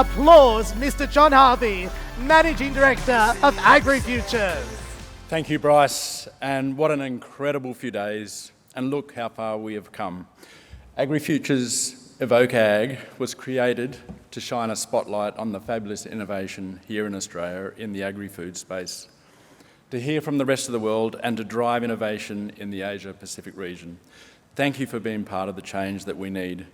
applause Mr. John Harvey, Managing Director of AgriFutures. Thank you, Bryce, and what an incredible few days, and look how far we have come. AgriFutures Evoke Ag was created to shine a spotlight on the fabulous innovation here in Australia in the agri-food space, to hear from the rest of the world and to drive innovation in the Asia-Pacific region. Thank you for being part of the change that we need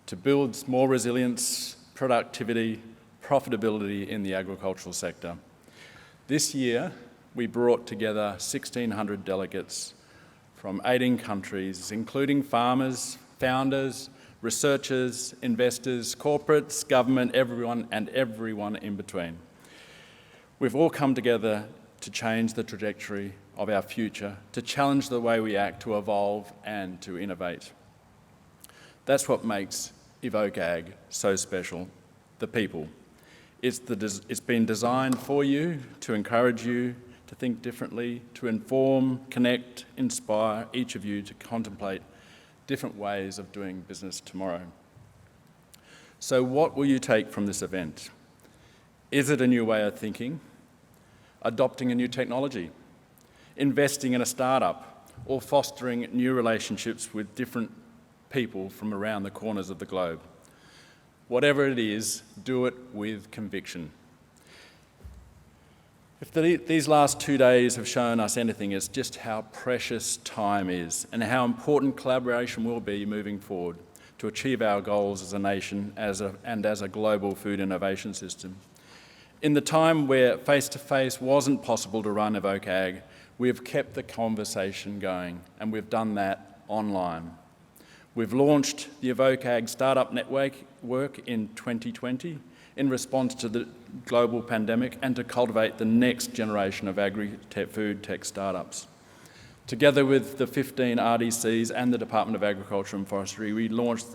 to build more resilience, productivity, profitability in the agricultural sector. This year, we brought together 1,600 delegates from 18 countries, including farmers, founders, researchers, investors, corporates, government, everyone in between. We've all come together to change the trajectory of our future, to challenge the way we act, to evolve and to innovate. That's what makes Evoke Ag so special, the people. It's been designed for you, to encourage you to think differently, to inform, connect, inspire each of you to contemplate different ways of doing business tomorrow. So what will you take from this event? Is it a new way of thinking? Adopting a new technology? Investing in a startup? Or fostering new relationships with different people from around the corners of the globe? Whatever it is, do it with conviction. If these last 2 days have shown us anything, it's just how precious time is and how important collaboration will be moving forward to achieve our goals as a nation and as a global food innovation system. In the time where face-to-face wasn't possible to run Evoke Ag, we've kept the conversation going, and we've done that online. We've launched the Evoke Ag Startup Network in 2020 in response to the global pandemic and to cultivate the next generation of agri-food tech startups. Together with the 15 RDCs and the Department of Agriculture and Forestry, we launched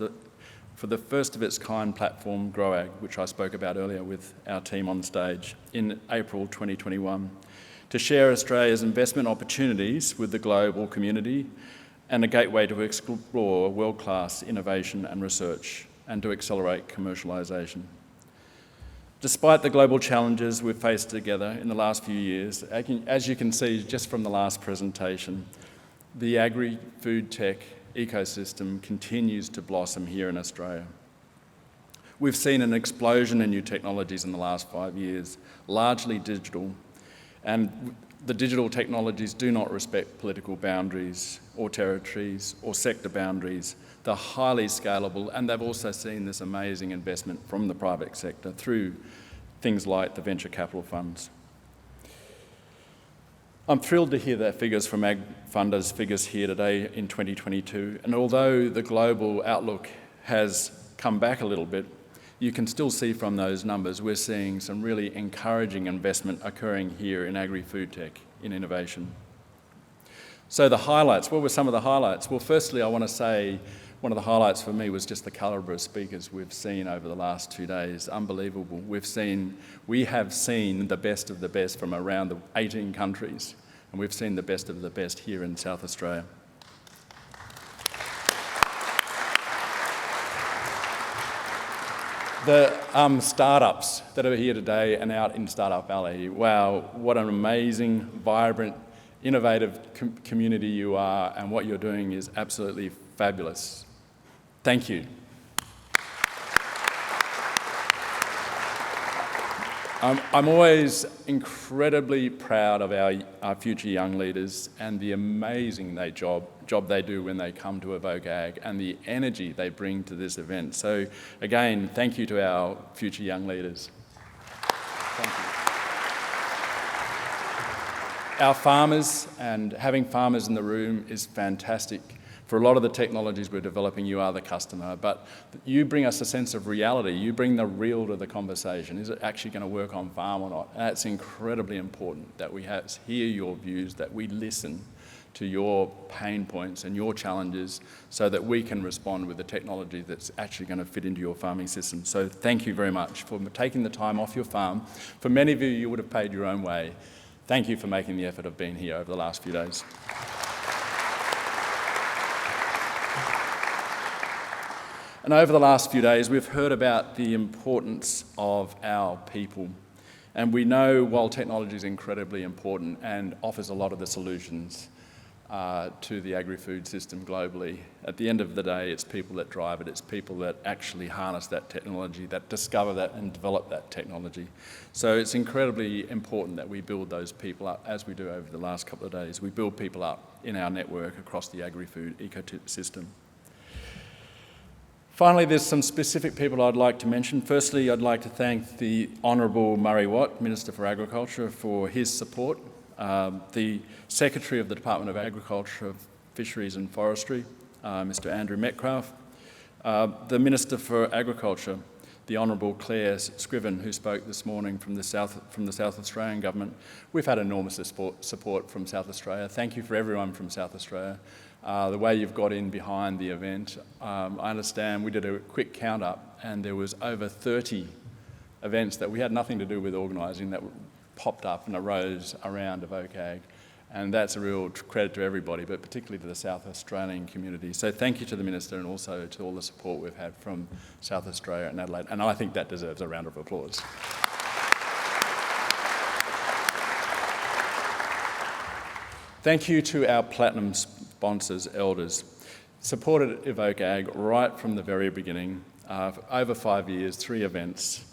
for the first of its kind platform, GrowAg, which I spoke about earlier with our team on stage in April 2021, to share Australia's investment opportunities with the global community and a gateway to explore world-class innovation and research and to accelerate commercialisation. Despite the global challenges we've faced together in the last few years, as you can see just from the last presentation, the agri-food tech ecosystem continues to blossom here in Australia. We've seen an explosion in new technologies in the last 5 years, largely digital, and the digital technologies do not respect political boundaries or territories or sector boundaries. They're highly scalable, and they've also seen this amazing investment from the private sector through things like the venture capital funds. I'm thrilled to hear that figures from Ag Funders figures here today in 2022, and although the global outlook has come back a little bit, you can still see from those numbers we're seeing some really encouraging investment occurring here in agri-food tech, in innovation. So the highlights, what were some of the highlights? Well, firstly, I want to say one of the highlights for me was just the calibre of speakers we've seen over the last 2 days. Unbelievable. We have seen the best of the best from around the 18 countries, and we've seen the best of the best here in South Australia. The startups that are here today and out in Startup Valley, wow, what an amazing, vibrant, innovative community you are, and what you're doing is absolutely fabulous. Thank you. I'm always incredibly proud of our future young leaders and the amazing job they do when they come to Evoke Ag and the energy they bring to this event. So again, thank you to our future young leaders. Thank you. Our farmers, and having farmers in the room is fantastic. For a lot of the technologies we're developing, you are the customer, but you bring us a sense of reality. You bring the real to the conversation. Is it actually going to work on farm or not? And that's incredibly important that we hear your views, that we listen to your pain points and your challenges so that we can respond with the technology that's actually going to fit into your farming system. So thank you very much for taking the time off your farm. For many of you, you would have paid your own way. Thank you for making the effort of being here over the last few days. And over the last few days, we've heard about the importance of our people. And we know while technology is incredibly important and offers a lot of the solutions to the agri-food system globally, at the end of the day, it's people that drive it. It's people that actually harness that technology, that discover that and develop that technology. So it's incredibly important that we build those people up, as we do over the last couple of days. We build people up in our network across the agri-food ecosystem. Finally, there's some specific people I'd like to mention. Firstly, I'd like to thank the Honourable Murray Watt, Minister for Agriculture, for his support. The Secretary of the Department of Agriculture, Fisheries and Forestry, Mr Andrew Metcalfe. The Minister for Agriculture, the Honourable Claire Scriven, who spoke this morning from the South Australian Government. We've had enormous support from South Australia. Thank you for everyone from South Australia. The way you've got in behind the event. I understand we did a quick count up and there was over 30 events that we had nothing to do with organising that popped up and arose around Evoke Ag. And that's a real credit to everybody, but particularly to the South Australian community. So thank you to the Minister and also to all the support we've had from South Australia and Adelaide. And I think that deserves a round of applause. Thank you to our platinum sponsors, Elders. Supported Evoke Ag right from the very beginning. For over 5 years, 3 events.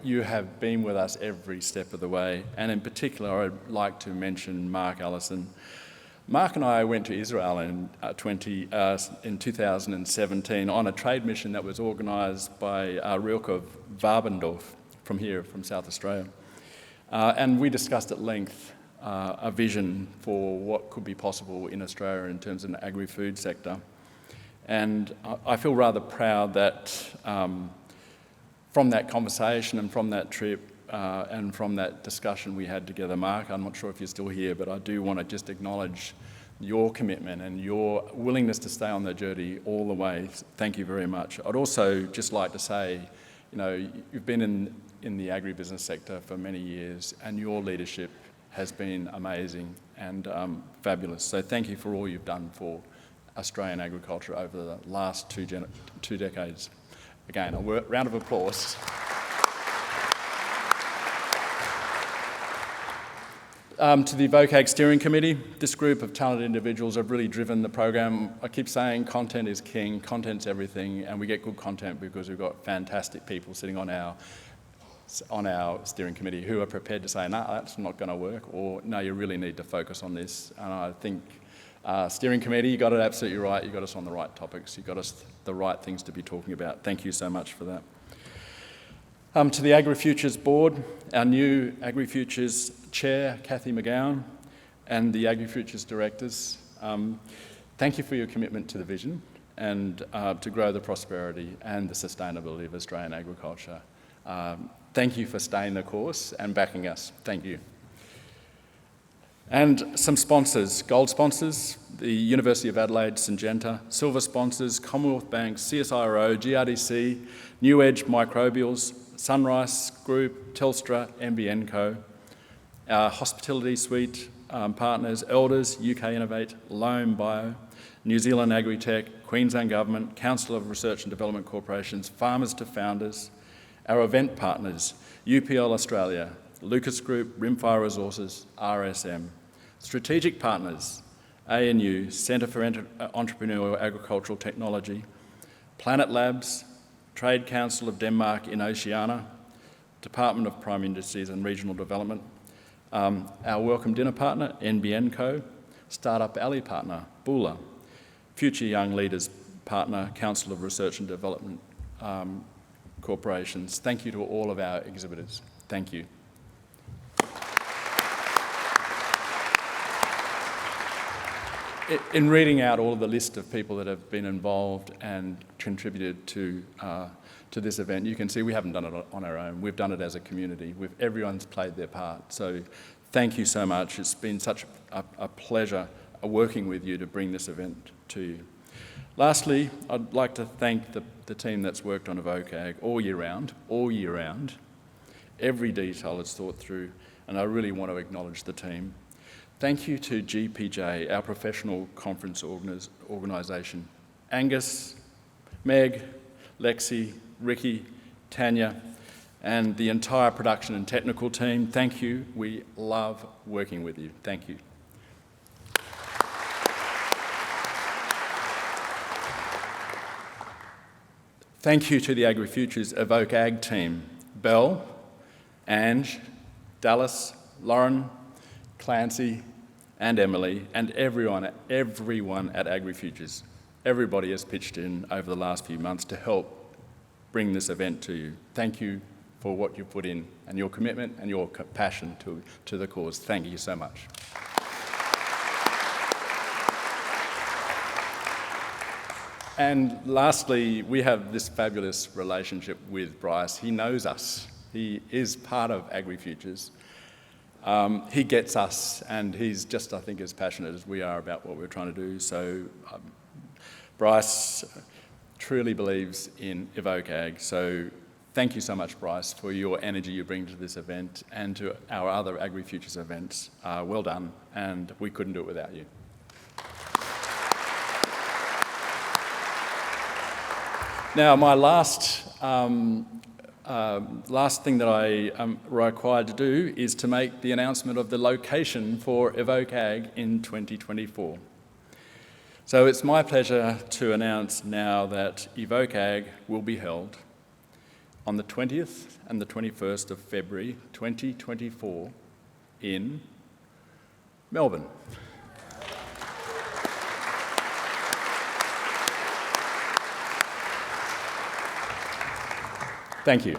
You have been with us every step of the way. And in particular, I'd like to mention Mark Allison. Mark and I went to Israel in 2017 on a trade mission that was organised by Rilke Wabendorf from here, from South Australia. And we discussed at length a vision for what could be possible in Australia in terms of the agri-food sector. And I feel rather proud that from that conversation and from that trip and from that discussion we had together, Mark, I'm not sure if you're still here, but I do want to just acknowledge your commitment and your willingness to stay on the journey all the way. Thank you very much. I'd also just like to say, you know, you've been in the agribusiness sector for many years and your leadership has been amazing and fabulous. So thank you for all you've done for Australian agriculture over the last two decades. Again, a round of applause. To the Evoke Ag Steering Committee, this group of talented individuals have really driven the program. I keep saying content is king, content's everything, and we get good content because we've got fantastic people sitting on our steering committee who are prepared to say, no, that's not going to work, or no, you really need to focus on this. And I think steering committee, you got it absolutely right. You got us on the right topics. You got us the right things to be talking about. Thank you so much for that. To the AgriFutures board, our new AgriFutures chair, Cathy McGowan, and the AgriFutures directors, thank you for your commitment to the vision and to grow the prosperity and the sustainability of Australian agriculture. Thank you for staying the course and backing us. Thank you. And some sponsors, gold sponsors, the University of Adelaide, Syngenta, silver sponsors, Commonwealth Bank, CSIRO, GRDC, New Edge Microbials, Sunrise Group, Telstra, NBN Co, our hospitality suite partners, Elders, UK Innovate, Loam Bio, New Zealand Agritech, Queensland Government, Council of Research and Development Corporations, Farmers to Founders, our event partners, UPL Australia, Lucas Group, Rimfire Resources, RSM. Strategic partners, ANU, Centre for Entrepreneurial Agricultural Technology, Planet Labs, Trade Council of Denmark in Oceania, Department of Prime Industries and Regional Development, our Welcome Dinner partner, NBN Co, Startup Alley partner, Bula, Future Young Leaders partner, Council of Research and Development Corporations. Thank you to all of our exhibitors. Thank you. In reading out all of the list of people that have been involved and contributed to this event, you can see we haven't done it on our own. We've done it as a community. Everyone's played their part. So thank you so much. It's been such a pleasure working with you to bring this event to you. Lastly, I'd like to thank the team that's worked on Evoke Ag all year round. Every detail is thought through, and I really want to acknowledge the team. Thank you to GPJ, our professional conference organisation. Angus, Meg, Lexi, Ricky, Tanya, and the entire production and technical team, thank you. We love working with you. Thank you. Thank you to the AgriFutures Evoke Ag team, Belle, Ange, Dallas, Lauren, Clancy, and Emily, and everyone at AgriFutures. Everybody has pitched in over the last few months to help bring this event to you. Thank you for what you put in and your commitment and your passion to the cause. Thank you so much. And lastly, we have this fabulous relationship with Bryce. He knows us. He is part of AgriFutures. He gets us, and he's just, I think, as passionate as we are about what we're trying to do. So Bryce truly believes in Evoke Ag. So thank you so much, Bryce, for your energy you bring to this event and to our other AgriFutures events. Well done, and we couldn't do it without you. Now, my last thing that I am required to do is to make the announcement of the location for Evoke Ag in 2024. So it's my pleasure to announce now that Evoke Ag will be held on the 20th and the 21st of February 2024 in Melbourne. Thank you.